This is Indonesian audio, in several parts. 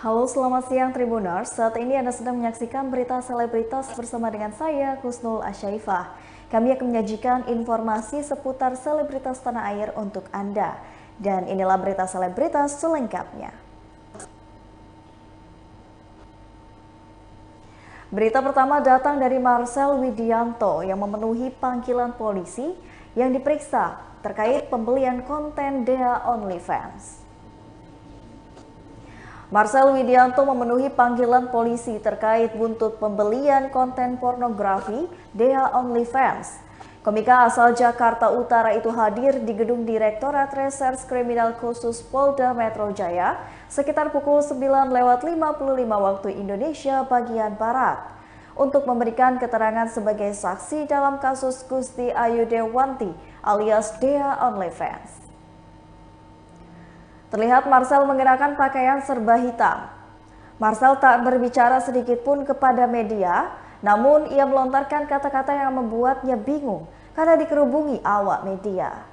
Halo, selamat siang Tribuners. Saat ini Anda sedang menyaksikan berita selebritas bersama dengan saya, Husnul Asyaifah. Kami akan menyajikan informasi seputar selebritas tanah air untuk Anda. Dan inilah berita selebritas selengkapnya. Berita pertama datang dari Marcel Widianto yang memenuhi panggilan polisi yang diperiksa terkait pembelian konten Dea OnlyFans. Marcel Widianto memenuhi panggilan polisi terkait buntut pembelian konten pornografi Dea OnlyFans. Komika asal Jakarta Utara itu hadir di gedung Direktorat Reserse Kriminal Khusus Polda Metro Jaya sekitar pukul 9:55 waktu Indonesia bagian Barat untuk memberikan keterangan sebagai saksi dalam kasus Gusti Ayu Dewanti alias Dea OnlyFans. Terlihat Marcel mengenakan pakaian serba hitam. Marcel tak berbicara sedikit pun kepada media, namun ia melontarkan kata-kata yang membuatnya bingung karena dikerubungi awak media.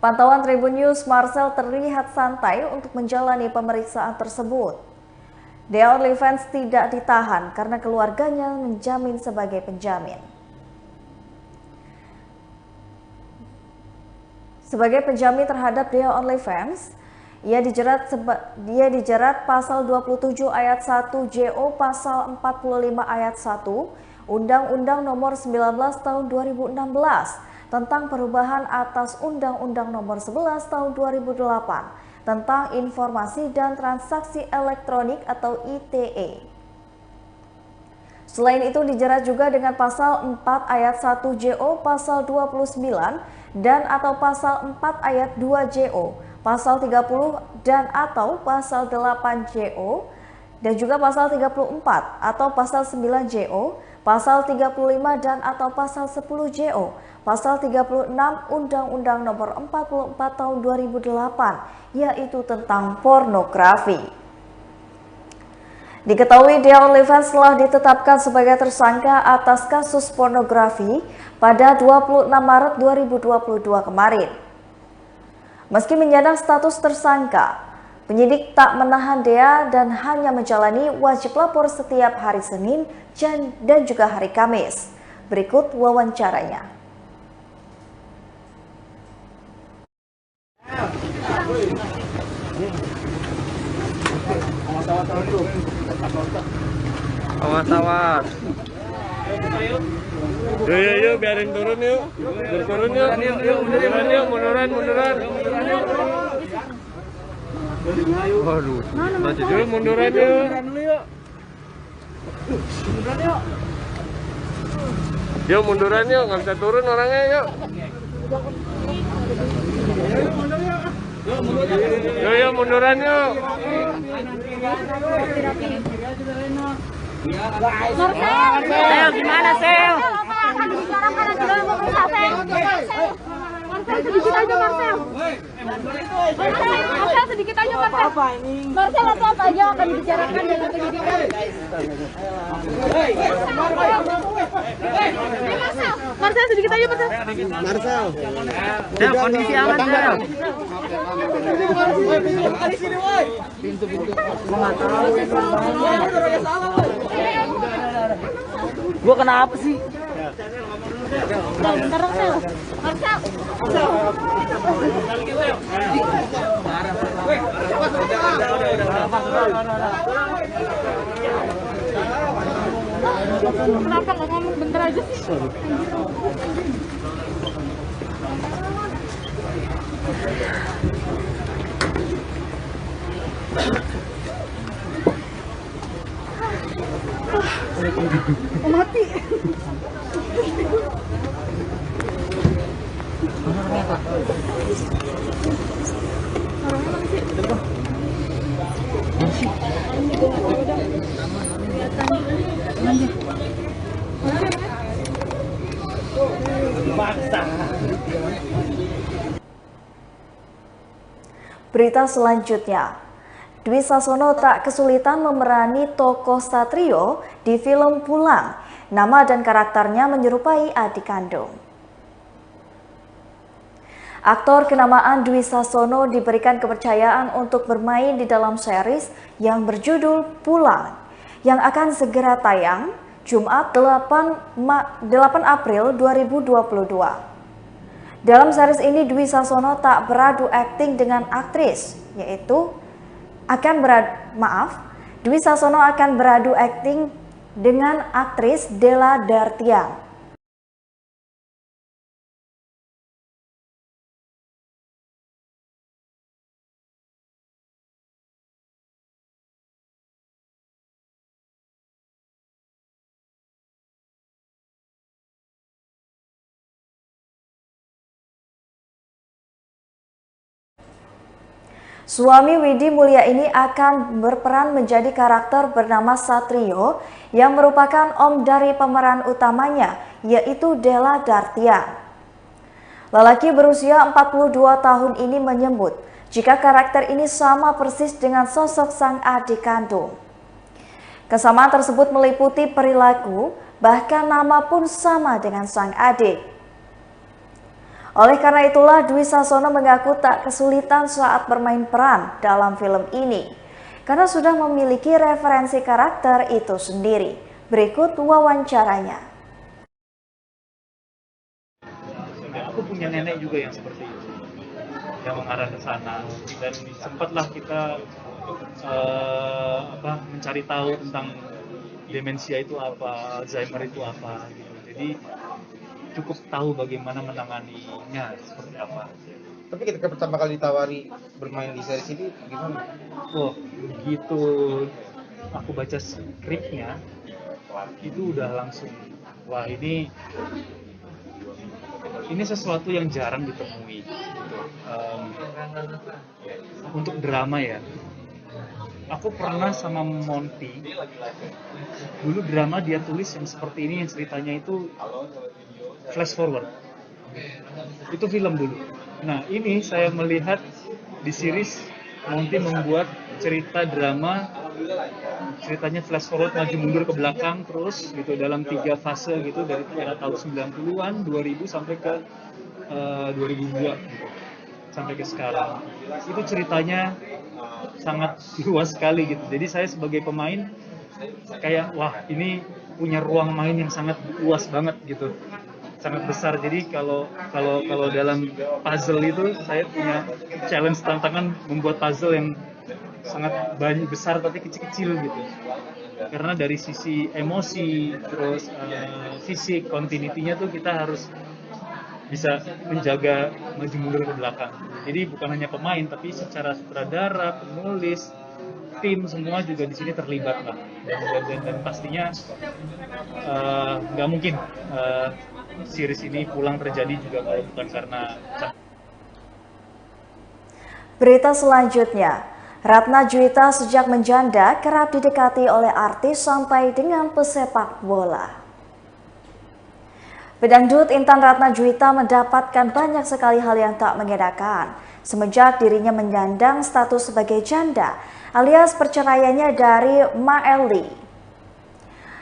Pantauan Tribun News, Marcel terlihat santai untuk menjalani pemeriksaan tersebut. Dea OnlyFans tidak ditahan karena keluarganya menjamin sebagai penjamin. Sebagai penjamin terhadap Dea OnlyFans, Ia dijerat pasal 27 ayat 1 JO pasal 45 ayat 1 Undang-Undang Nomor 19 Tahun 2016 tentang perubahan atas Undang-Undang Nomor 11 Tahun 2008 tentang Informasi dan Transaksi Elektronik atau ITE. Selain itu dijerat juga dengan pasal 4 ayat 1 JO pasal 29 dan atau pasal 4 ayat 2 JO pasal 30 dan atau pasal 8 JO dan juga pasal 34 atau pasal 9 JO, pasal 35 dan atau pasal 10 JO, pasal 36 Undang-Undang Nomor 44 Tahun 2008 yaitu tentang pornografi. Diketahui Dea OnlyFans telah ditetapkan sebagai tersangka atas kasus pornografi pada 26 Maret 2022 kemarin. Meski menyandang status tersangka, penyidik tak menahan Dea dan hanya menjalani wajib lapor setiap hari Senin dan juga hari Kamis. Berikut wawancaranya. Awas-awas. Yuk, biarin turun yuk. Turun yuk. Munduran. Waduh. Maju dulu, munduran yuk. Yuk, munduran yuk. Nggak bisa turun orangnya yuk. Yuk, munduran yuk. Sel, gimana Sel? Marcel sedikit aja Marcel. Marcel sedikit aja Marcel. Apa ini? Marcel apa aja akan dibicarakan dalam penyidikan. Marcel sedikit aja Marcel. Marcel. Sel, kondisi aman Sel. Gua kenapa sih? Bentar dong Sel. Marcel. Kenapa nggak ngomong bentar aja sih? Mati. Berita selanjutnya, Dwi Sasono tak kesulitan memerani tokoh Satrio di film Pulang. Nama dan karakternya menyerupai adik kandung. Aktor kenamaan Dwi Sasono diberikan kepercayaan untuk bermain di dalam series yang berjudul Pulang, yang akan segera tayang Jumat 8 April 2022. Dalam series ini Dwi Sasono tak beradu akting dengan aktris, Dwi Sasono akan beradu akting dengan aktris Della Dartian. Suami Widi Mulia ini akan berperan menjadi karakter bernama Satrio yang merupakan om dari pemeran utamanya, yaitu Della Dartian. Lelaki berusia 42 tahun ini menyebut jika karakter ini sama persis dengan sosok sang adik kandung. Kesamaan tersebut meliputi perilaku, bahkan nama pun sama dengan sang adik. Oleh karena itulah Dwi Sasono mengaku tak kesulitan saat bermain peran dalam film ini karena sudah memiliki referensi karakter itu sendiri. Berikut wawancaranya. Aku punya nenek juga yang seperti itu, yang mengarah ke sana, dan sempatlah kita mencari tahu tentang demensia itu apa, Alzheimer itu apa gitu. Jadi cukup tahu bagaimana menanganinya seperti apa. Tapi ketika pertama kali ditawari bermain di series ini gimana? Oh, begitu aku baca skripnya itu udah langsung, wah ini sesuatu yang jarang ditemui gitu. Untuk drama ya, aku pernah sama Monty dulu drama dia tulis yang seperti ini, yang ceritanya itu flash forward. Itu film dulu. Nah, ini saya melihat di series Monty membuat cerita drama, ceritanya flash forward, maju mundur ke belakang terus gitu dalam 3 fase gitu, dari era tahun 90-an, 2000 sampai ke 2002 gitu. Sampai ke sekarang. Itu ceritanya sangat luas sekali gitu. Jadi saya sebagai pemain kayak wah, ini punya ruang main yang sangat luas banget gitu. Sangat besar. Jadi kalau dalam puzzle itu saya punya challenge, tantangan membuat puzzle yang sangat banyak, besar tapi kecil-kecil gitu. Karena dari sisi emosi terus fisik, continuity-nya tuh kita harus bisa menjaga maju mundur ke belakang. Jadi bukan hanya pemain tapi secara sutradara, penulis, tim semua juga di sini terlibat lah. Dan pastinya nggak mungkin series ini Pulang terjadi juga kalau bukan karena. Berita selanjutnya, Ratna Juwita sejak menjanda kerap didekati oleh artis sampai dengan pesepak bola. Pedangdut Intan Ratna Juwita mendapatkan banyak sekali hal yang tak mengenakan semenjak dirinya menyandang status sebagai janda alias perceraiannya dari Ma Elly.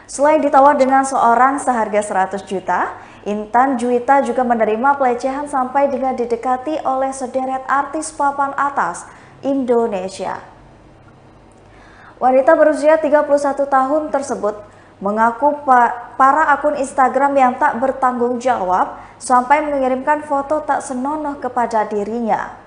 Selain ditawar dengan seorang seharga 100 juta, Intan Juwita juga menerima pelecehan sampai dengan didekati oleh sederet artis papan atas Indonesia. Wanita berusia 31 tahun tersebut mengaku para akun Instagram yang tak bertanggung jawab sampai mengirimkan foto tak senonoh kepada dirinya.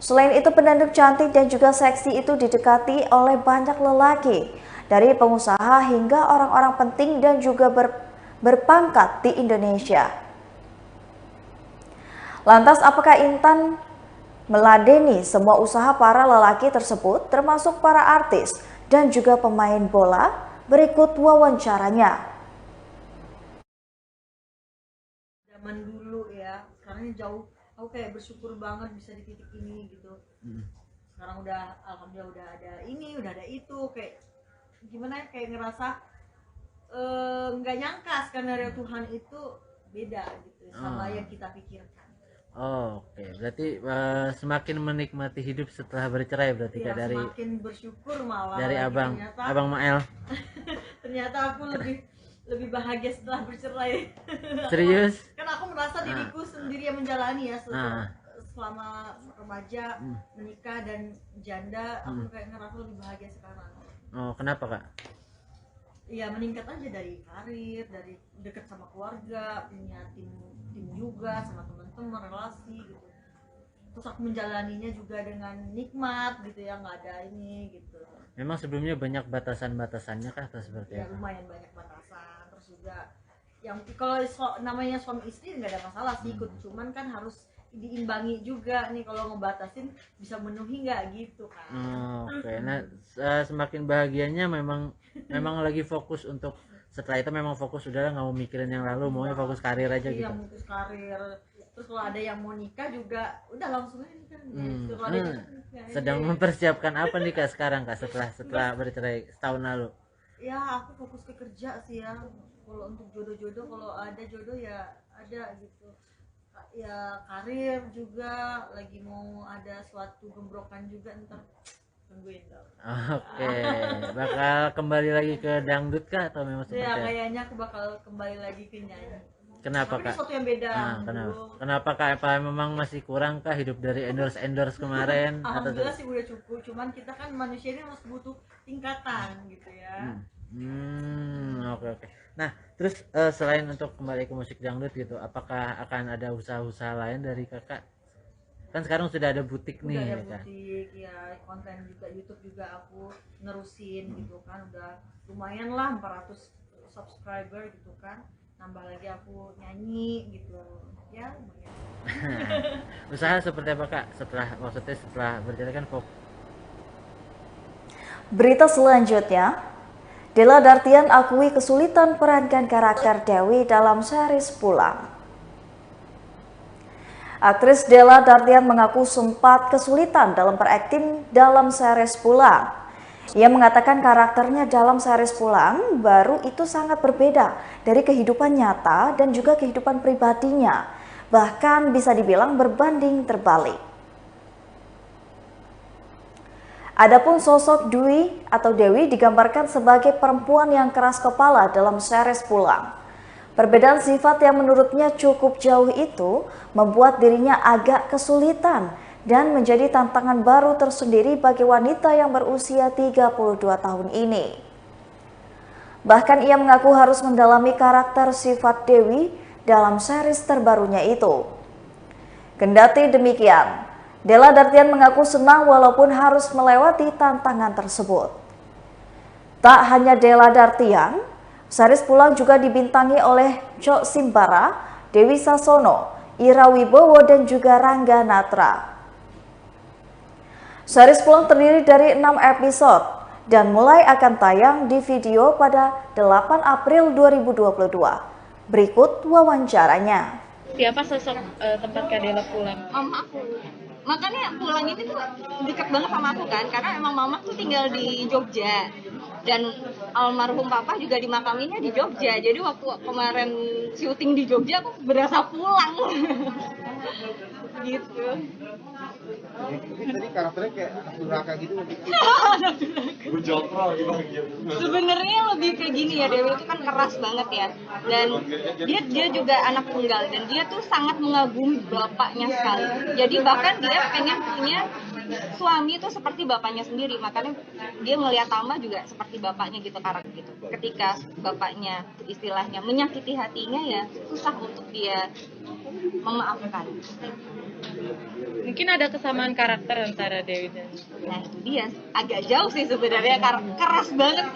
Selain itu, penduduk cantik dan juga seksi itu didekati oleh banyak lelaki, dari pengusaha hingga orang-orang penting dan juga berpangkat di Indonesia. Lantas apakah Intan meladeni semua usaha para lelaki tersebut, termasuk para artis dan juga pemain bola? Berikut wawancaranya. Zaman dulu ya, sekarang jauh. Aku kayak bersyukur banget bisa di titik ini gitu. Sekarang udah alhamdulillah udah ada ini, udah ada itu, kayak gimana ya, kayak ngerasa nggak nyangka skenario Tuhan itu beda gitu sama yang kita pikirkan. Oke, berarti semakin menikmati hidup setelah bercerai berarti Ya, Kak, dari semakin bersyukur malah dari lagi, abang ternyata, Mael. ternyata aku lebih lebih bahagia setelah bercerai. Serius? Kan aku merasa diriku sendiri yang menjalani ya Ah. selama remaja, menikah dan janda, aku kayak ngerasa lebih bahagia sekarang. Oh, kenapa kak? Ya meningkat aja dari karir, dari dekat sama keluarga, punya tim juga sama teman-teman, relasi gitu. Terus aku menjalaninya juga dengan nikmat gitu ya, nggak ada ini gitu. Memang sebelumnya banyak batasan-batasannya kah atau seperti Ya apa? lumayan banyak batasan. Terus juga yang kalau namanya suami istri nggak ada masalah sih ikut, cuman kan harus diimbangi juga nih, kalau ngebatasin bisa memenuhi nggak gitu kan. Oke, nah semakin bahagianya memang lagi fokus untuk setelah itu memang fokus udahlah nggak mau mikirin yang lalu, maunya fokus karir aja Iya, gitu. fokus karir. Terus kalau ada yang mau nikah juga udah langsung aja nikah. Kalau ada yang nikah, Sedang mempersiapkan apa nih kak sekarang kak setelah bercerai setahun lalu? ya aku fokus ke kerja sih ya. Kalau untuk jodoh-jodoh, kalau ada jodoh ya ada gitu. Ya karir juga lagi mau ada suatu gembrokan juga, ntar tungguin dong. Oke, bakal kembali lagi ke dangdut kah atau memang Ya seperti apa? kayaknya aku bakal kembali lagi ke nyanyi. Kenapa Tapi ini kak? sesuatu yang beda. Kenapa? Dulu. Kenapa kak? Apa memang masih kurang kah hidup dari endorse kemarin? Alhamdulillah sih udah cukup, cuman kita kan manusia ini masih butuh tingkatan gitu ya. Oke. Nah, terus selain untuk kembali ke musik dangdut gitu, apakah akan ada usaha-usaha lain dari kakak? Kan sekarang sudah ada butik nih, Udah ada ya kan? butik ya, konten juga YouTube juga aku nerusin gitu kan, udah lumayan lah 400 subscriber gitu kan, nambah lagi aku nyanyi gitu ya lumayan. Usaha seperti apa kak? Setelah berjalan kan fokus. Berita selanjutnya, Della Dartian akui kesulitan perankan karakter Dewi dalam series Pulang. Aktris Della Dartian mengaku sempat kesulitan dalam berakting dalam series Pulang. Ia mengatakan karakternya dalam series Pulang baru itu sangat berbeda dari kehidupan nyata dan juga kehidupan pribadinya. Bahkan bisa dibilang berbanding terbalik. Adapun sosok Dewi digambarkan sebagai perempuan yang keras kepala dalam series Pulang. Perbedaan sifat yang menurutnya cukup jauh itu membuat dirinya agak kesulitan dan menjadi tantangan baru tersendiri bagi wanita yang berusia 32 tahun ini. Bahkan ia mengaku harus mendalami karakter sifat Dewi dalam series terbarunya itu. Kendati demikian, Della Dartian mengaku senang walaupun harus melewati tantangan tersebut. Tak hanya Della Dartian, series Pulang juga dibintangi oleh Cok Simbara, Dewi Sasono, Ira Wibowo, dan juga Rangga Natra. Series Pulang terdiri dari 6 episode dan mulai akan tayang di video pada 8 April 2022. Berikut wawancaranya. Siapa sosok tempat Kak Della Pulang? Mama aku. Makanya Pulang ini tuh dekat banget sama aku kan, karena emang mama tuh tinggal di Jogja dan almarhum papa juga dimakaminnya di Jogja. Jadi waktu kemarin syuting di Jogja aku berasa pulang. Gitu. Tadi karakternya kayak durhaka gitu. Sebenarnya lebih kayak gini ya, Dewi itu kan keras banget ya, dan dia juga anak tunggal dan dia tuh sangat mengagumi bapaknya sekali. Jadi bahkan dia pengen punya suami itu seperti bapaknya sendiri, makanya dia ngelihat Tama juga seperti bapaknya gitu, karakter gitu. Ketika bapaknya istilahnya menyakiti hatinya, ya susah untuk dia memaafkan. Mungkin ada kesamaan karakter antara Dewi dan... Nah itu dia, agak jauh sih sebenarnya, keras bangetnya.